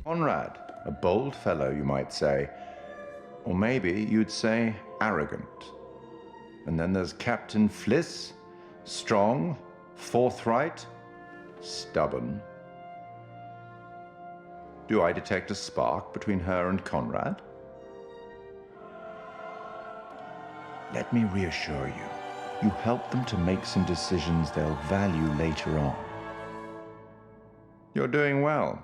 Conrad, a bold fellow, you might say. Or maybe you'd say arrogant. And then there's Captain Fliss, strong, forthright, stubborn. Do I detect a spark between her and Conrad? Let me reassure you, you help them to make some decisions they'll value later on. You're doing well.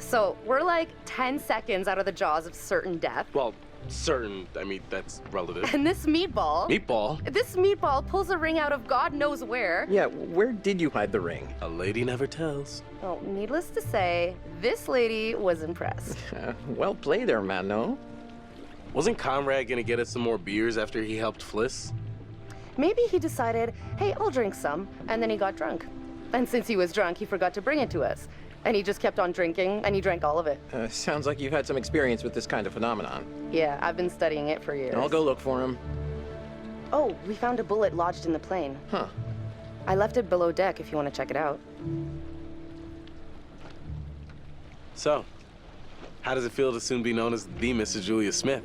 So, we're like 10 seconds out of the jaws of certain death. Well, certain, I mean, that's relative. And this meatball... Meatball? This meatball pulls a ring out of God knows where. Yeah, where did you hide the ring? A lady never tells. Oh, needless to say, this lady was impressed. Well played there, man, no? Wasn't Conrad gonna get us some more beers after he helped Fliss? Maybe he decided, hey, I'll drink some, and then he got drunk. And since he was drunk, he forgot to bring it to us. And he just kept on drinking, and he drank all of it. Sounds like you've had some experience with this kind of phenomenon. Yeah, I've been studying it for years. I'll go look for him. Oh, we found a bullet lodged in the plane. Huh. I left it below deck if you want to check it out. So, how does it feel to soon be known as the Mrs. Julia Smith?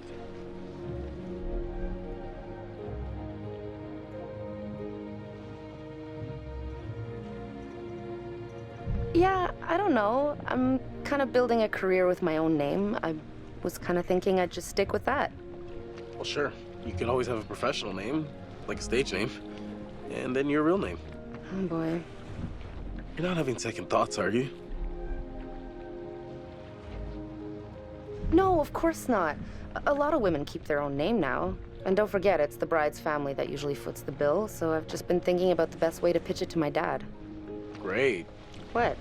Yeah, I don't know. I'm kind of building a career with my own name. I was kind of thinking I'd just stick with that. Well, sure. You could always have a professional name, like a stage name, and then your real name. Oh, boy. You're not having second thoughts, are you? No, of course not. A lot of women keep their own name now. And don't forget, it's the bride's family that usually foots the bill, so I've just been thinking about the best way to pitch it to my dad. Great. What?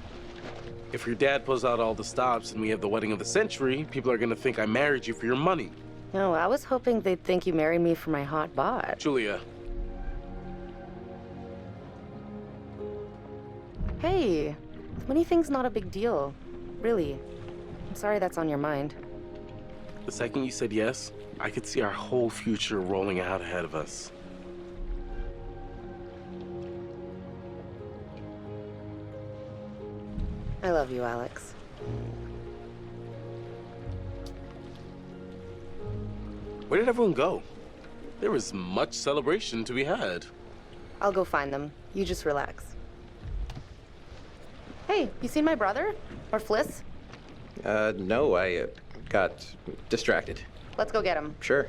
If your dad pulls out all the stops and we have the wedding of the century, people are gonna think I married you for your money. No, I was hoping they'd think you married me for my hot bod. Julia. Hey, anything's not a big deal. Really. I'm sorry that's on your mind. The second you said yes, I could see our whole future rolling out ahead of us. I love you, Alex. Where did everyone go? There was much celebration to be had. I'll go find them. You just relax. Hey, you seen my brother? Or Fliss? No, I got distracted. Let's go get him. Sure.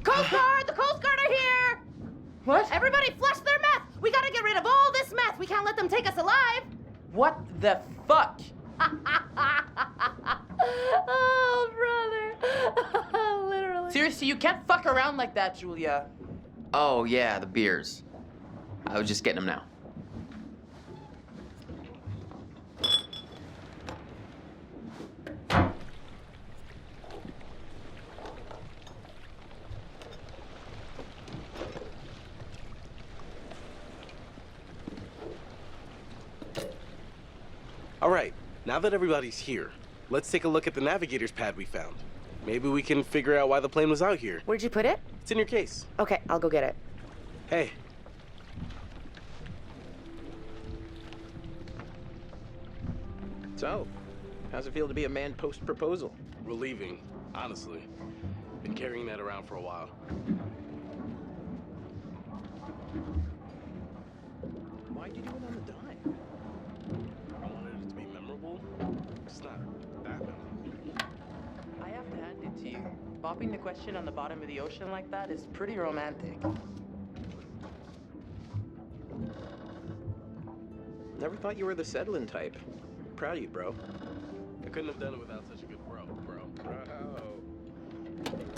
Coast Guard! The Coast Guard are here! What? Everybody flush their meth! We gotta get rid of all this meth! We can't let them take us alive! What the fuck? Oh, brother. Literally. Seriously, you can't fuck around like that, Julia. Oh, yeah, the beers. I was just getting them now. All right, now that everybody's here, let's take a look at the navigator's pad we found. Maybe we can figure out why the plane was out here. Where'd you put it? It's in your case. Okay, I'll go get it. Hey. So, how's it feel to be a man post-proposal? Relieving, honestly. Been carrying that around for a while. Why'd you do it on the dime? I wanted it to be memorable. It's not that memorable. I have to hand it to you. Bopping the question on the bottom of the ocean like that is pretty romantic. Never thought you were the settling type. Proud of you, bro. I couldn't have done it without such a good bro.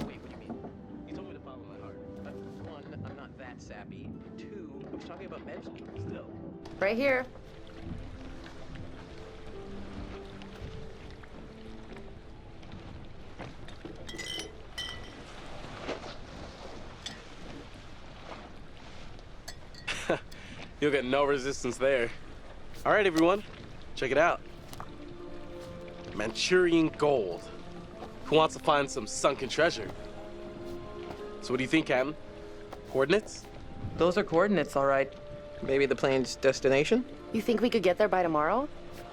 Wait, what do you mean? You told me to follow my heart. One, I'm not that sappy. Two, I was talking about med school. Still, Right here. You'll get no resistance there. All right, everyone, check it out. Manchurian gold. Who wants to find some sunken treasure? So what do you think, Captain? Coordinates? Those are coordinates, all right. Maybe the plane's destination? You think we could get there by tomorrow?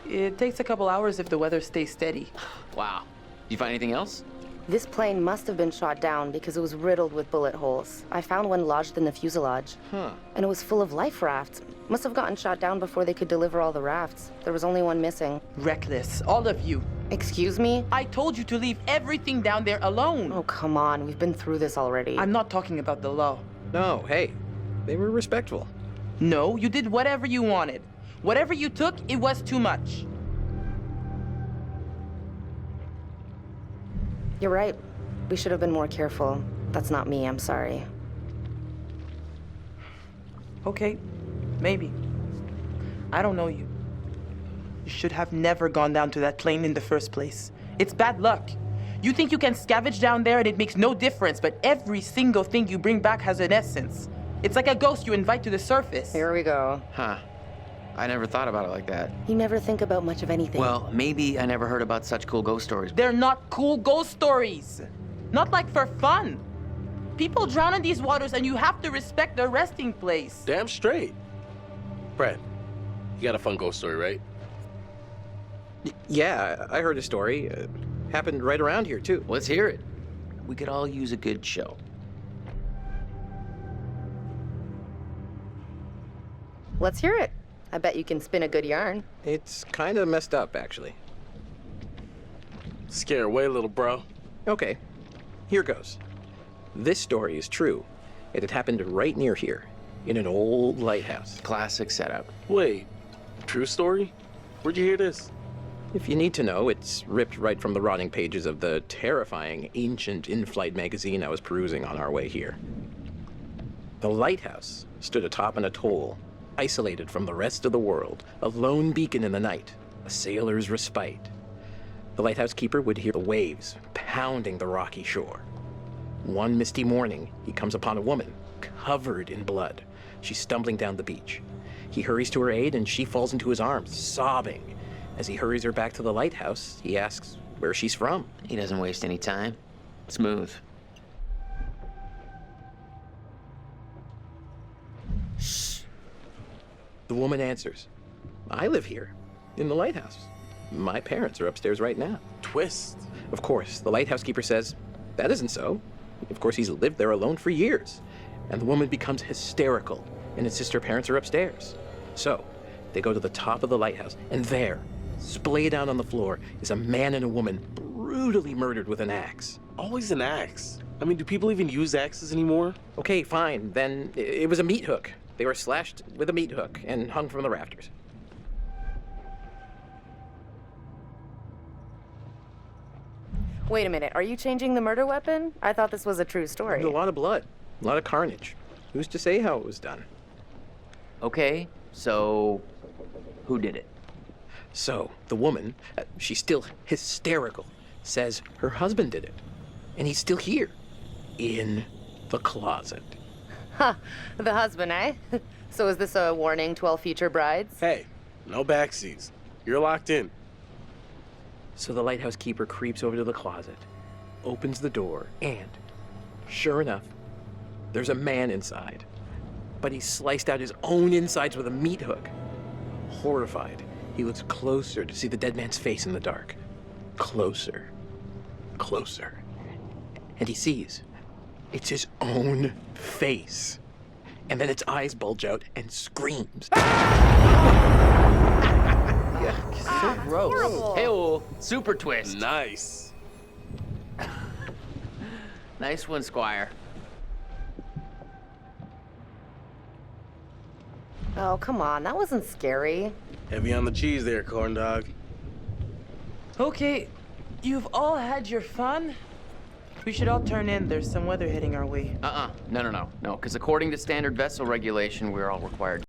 It takes a couple hours if the weather stays steady. Wow. You find anything else? This plane must have been shot down because it was riddled with bullet holes. I found one lodged in the fuselage. Huh. And it was full of life rafts. Must have gotten shot down before they could deliver all the rafts. There was only one missing. Reckless, all of you. Excuse me? I told you to leave everything down there alone. Oh, come on. We've been through this already. I'm not talking about the law. No, hey, they were respectful. No, you did whatever you wanted. Whatever you took, it was too much. You're right. We should have been more careful. That's not me, I'm sorry. Okay, maybe. I don't know you. You should have never gone down to that plane in the first place. It's bad luck. You think you can scavenge down there and it makes no difference, but every single thing you bring back has an essence. It's like a ghost you invite to the surface. Here we go. Huh. I never thought about it like that. You never think about much of anything. Well, maybe I never heard about such cool ghost stories. They're not cool ghost stories. Not like for fun. People drown in these waters and you have to respect their resting place. Damn straight. Brad, you got a fun ghost story, right? Yeah, I heard a story. Happened right around here, too. Let's hear it. We could all use a good show. Let's hear it. I bet you can spin a good yarn. It's kind of messed up, actually. Scare away, little bro. Okay, here goes. This story is true. It had happened right near here, in an old lighthouse. Classic setup. Wait, true story? Where'd you hear this? If you need to know, it's ripped right from the rotting pages of the terrifying, ancient in-flight magazine I was perusing on our way here. The lighthouse stood atop an atoll, isolated from the rest of the world, a lone beacon in the night, a sailor's respite. The lighthouse keeper would hear the waves pounding the rocky shore. One misty morning, he comes upon a woman, covered in blood. She's stumbling down the beach. He hurries to her aid, and she falls into his arms, sobbing. As he hurries her back to the lighthouse, he asks where she's from. He doesn't waste any time. Smooth. Shh. The woman answers, I live here, in the lighthouse. My parents are upstairs right now. Twist. Of course, the lighthouse keeper says, that isn't so. Of course, he's lived there alone for years. And the woman becomes hysterical and insists her parents are upstairs. So, they go to the top of the lighthouse, and there, splayed out on the floor, is a man and a woman brutally murdered with an axe. Always an axe. I mean, do people even use axes anymore? Okay, fine. Then it was a meat hook. They were slashed with a meat hook and hung from the rafters. Wait a minute, are you changing the murder weapon? I thought this was a true story. There's a lot of blood, a lot of carnage. Who's to say how it was done? Okay, so who did it? So, the woman, she's still hysterical, says her husband did it. And he's still here, in the closet. Huh, the husband, eh? So is this a warning to all future brides? Hey, no backseats. You're locked in. So the lighthouse keeper creeps over to the closet, opens the door, and, sure enough, there's a man inside. But he sliced out his own insides with a meat hook. Horrified, he looks closer to see the dead man's face in the dark. Closer. Closer. And he sees it's his own face. And then its eyes bulge out and screams. So gross. Horrible. Hey-oh, super twist. Nice. Nice one, Squire. Oh, come on, that wasn't scary. Heavy on the cheese there, corn dog. Okay, you've all had your fun. We should all turn in. There's some weather hitting our way. No, because according to standard vessel regulation, we're all required